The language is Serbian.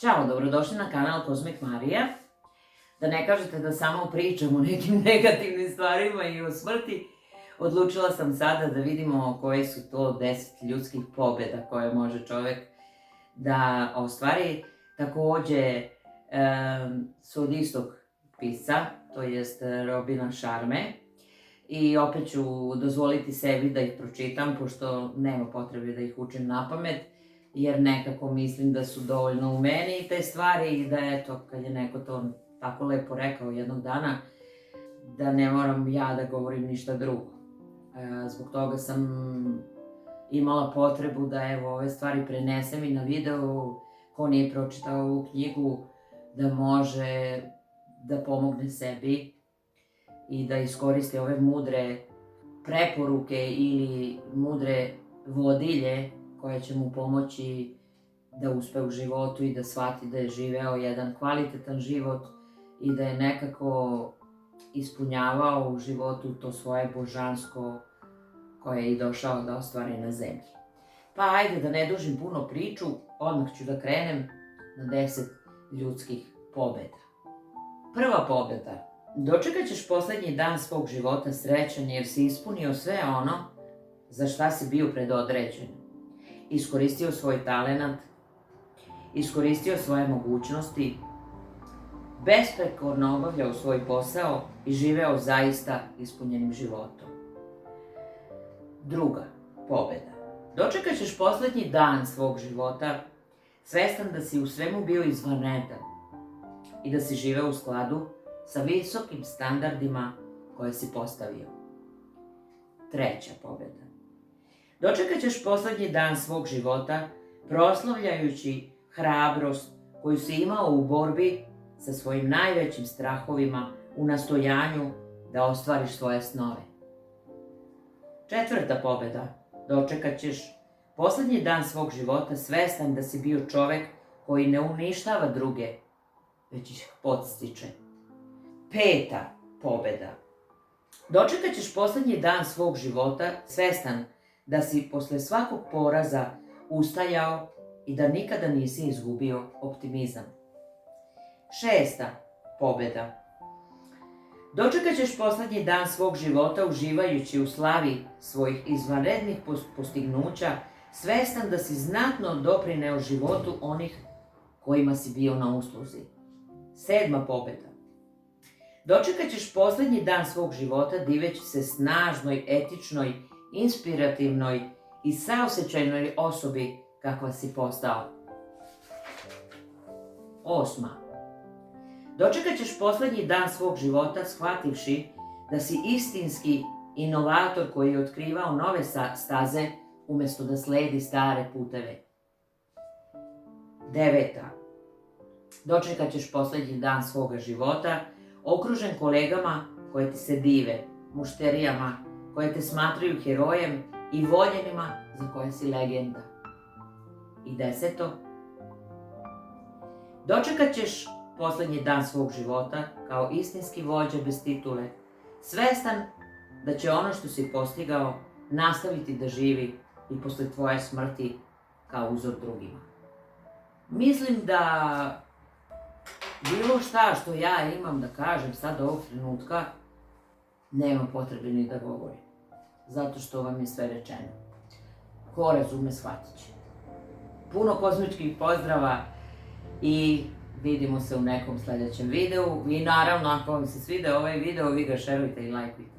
Ćao, dobrodošli na kanal Kozmik Marija. Da ne kažete da samo pričam o nekim negativnim stvarima i o smrti, odlučila sam sada da vidimo koje su to 10 ljudskih pobjeda koje može čovjek da ostvari. Takođe su od istog pisca, to jest Robina Sharme. I opet ću dozvoliti sebi da ih pročitam, pošto nema potrebe da ih učim napamet, jer nekako mislim da su dovoljno u meni te stvari i da eto, kad je neko to tako lepo rekao jednog dana, da ne moram ja da govorim ništa drugo. Zbog toga sam imala potrebu da evo ove stvari prenesem i na video. Ko nije pročitao ovu knjigu, da može da pomogne sebi i da iskoristi ove mudre preporuke ili mudre vodilje koje će mu pomoći da uspe u životu i da shvati da je živeo jedan kvalitetan život i da je nekako ispunjavao u životu to svoje božansko koje je i došao da ostvari na zemlji. Pa ajde da ne dužim puno priču, odmah ću da krenem na 10 ljudskih pobjeda. Prva pobjeda. Dočekat ćeš poslednji dan svog života srećan jer si ispunio sve ono za šta si bio predodređen. Iskoristio svoj talenat, iskoristio svoje mogućnosti, besprekorno obavljao svoj posao i živeo zaista ispunjenim životom. Druga pobjeda. Dočekat ćeš poslednji dan svog života svestan da si u svemu bio izvanredan i da si živeo u skladu sa visokim standardima koje si postavio. Treća pobjeda. Dočekat ćeš poslednji dan svog života proslavljajući hrabrost koju si imao u borbi sa svojim najvećim strahovima u nastojanju da ostvariš svoje snove. Četvrta pobjeda. Dočekat ćeš poslednji dan svog života svestan da si bio čovek koji ne uništava druge, već ih podstiče. Peta pobjeda. Dočekat ćeš poslednji dan svog života svestan da si posle svakog poraza ustajao i da nikada nisi izgubio optimizam. Šesta pobjeda. Dočekat ćeš poslednji dan svog života uživajući u slavi svojih izvanrednih postignuća, svestan da si znatno doprineo životu onih kojima si bio na usluzi. Sedma pobjeda. Dočekat ćeš poslednji dan svog života diveći se snažnoj, etičnoj, inspirativnoj i saosećajnoj osobi kakva si postao. Osma. Dočekat ćeš poslednji dan svog života shvativši da si istinski inovator koji je otkrivao nove staze umesto da sledi stare puteve. Deveta. Dočekat ćeš poslednji dan svoga života okružen kolegama koje ti se dive, mušterijama koje te smatraju herojem i voljenima za koje si legenda. I deseto. Dočekat ćeš poslednji dan svog života kao istinski vođa bez titule, svestan da će ono što si postigao nastaviti da živi i posle tvoje smrti kao uzor drugima. Mislim da bilo šta što ja imam da kažem sad ovog trenutka, nema potrebe ni da govorim, zato što vam je sve rečeno. Ko razume, shvatit će. Puno kozmičkih pozdrava i vidimo se u nekom sledećem videu. I naravno, ako vam se sviđa ovaj video, vi ga šerujte i lajkujte.